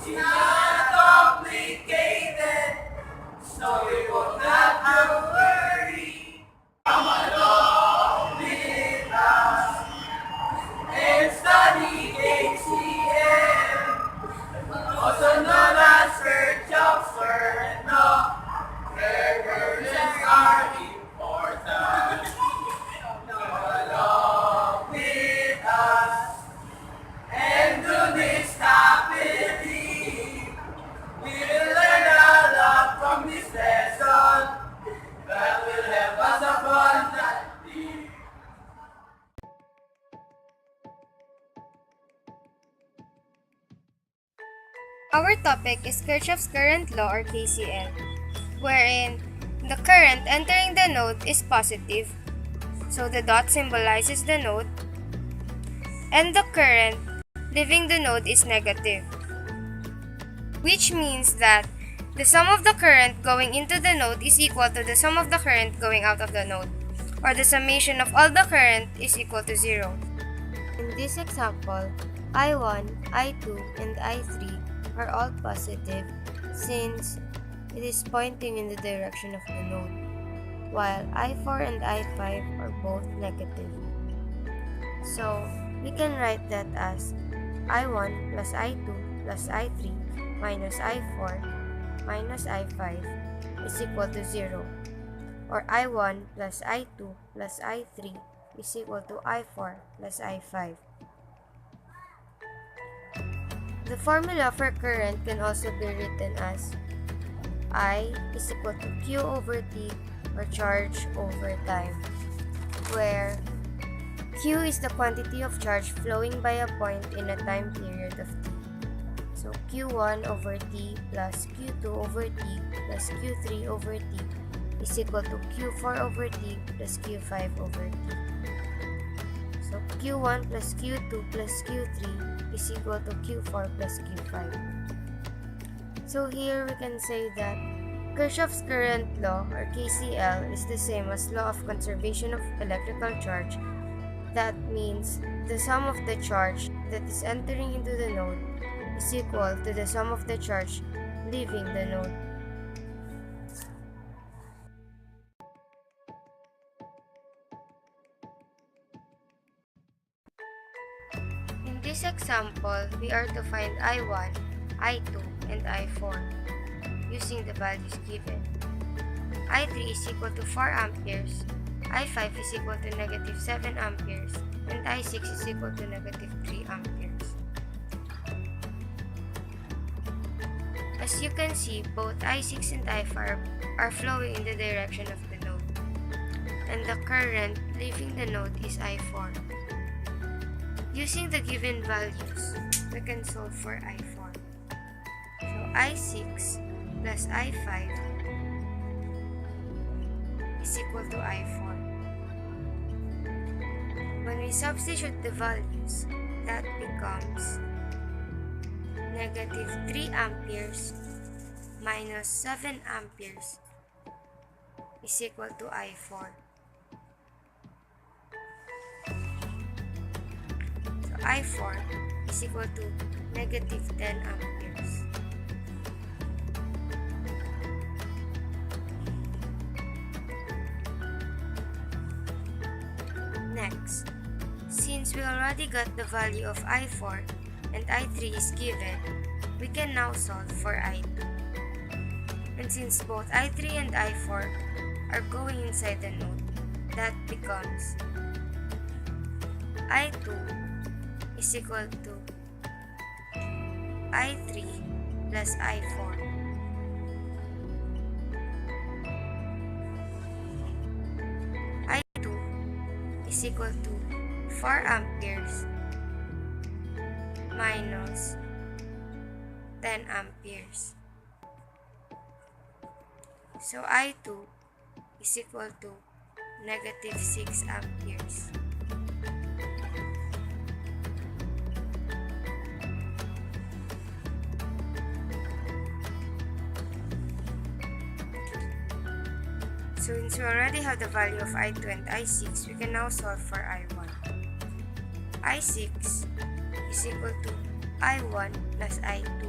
not complicated, so we won't have to worry. Come along with us and study KCL, also known as Kirchhoff'S current law, where currents are important. Come along with us and do this happily. We will learn a lot from this lesson that will help us abundantly. Our topic is Kirchhoff's current law or KCL, wherein the current entering the node is positive, so the dot symbolizes the node, and the current leaving the node is negative, which means that the sum of the current going into the node is equal to the sum of the current going out of the node, or the summation of all the current is equal to 0. In this example, I1, I2, and I3 are all positive since it is pointing in the direction of the node, while I4 and I5 are both negative. So, we can write that as I1 plus I2 plus I3 minus I4 minus I5 is equal to 0, or I1 plus I2 plus I3 is equal to I4 plus I5. The formula for current can also be written as I is equal to Q over T, or charge over time, where Q is the quantity of charge flowing by a point in a time period of T. So Q1 over T plus Q2 over T plus Q3 over T is equal to Q4 over T plus Q5 over T. So Q1 plus Q2 plus Q3 is equal to Q4 plus Q5. So here we can say that Kirchhoff's current law or KCL is the same as law of conservation of electrical charge. That means the sum of the charge that is entering into the node is equal to the sum of the charge leaving the node. In this example, we are to find I1, I2, and I4 using the values given. I3 is equal to 4 amperes, I5 is equal to negative 7 amperes, and I6 is equal to negative 3 amperes. As you can see, both I6 and I5 are flowing in the direction of the node, and the current leaving the node is I4. Using the given values, we can solve for I4. So I6 plus I5 is equal to I4. When we substitute the values, that becomes negative 3 amperes minus 7 amperes is equal to I4. So I4 is equal to negative 10 amperes. Next, since we already got the value of I4 and I3 is given, we can now solve for I2. And since both I3 and I4 are going inside the node, that becomes I2 is equal to I3 plus I4. I2 is equal to 4 amperes minus 10 amperes. So I2 is equal to negative 6 amperes. So since we already have the value of I2 and I6, we can now solve for I1. I6 is equal to I1 plus I2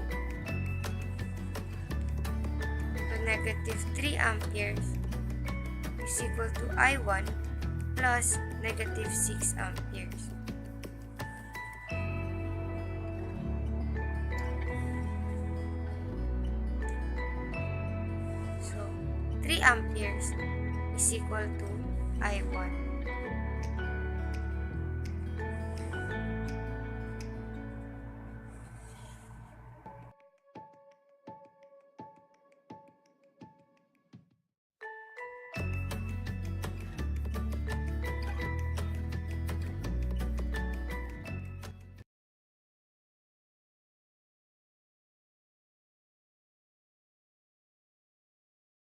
negative 3 amperes is equal to I1 plus negative 6 amperes. So, 3 amperes is equal to I1.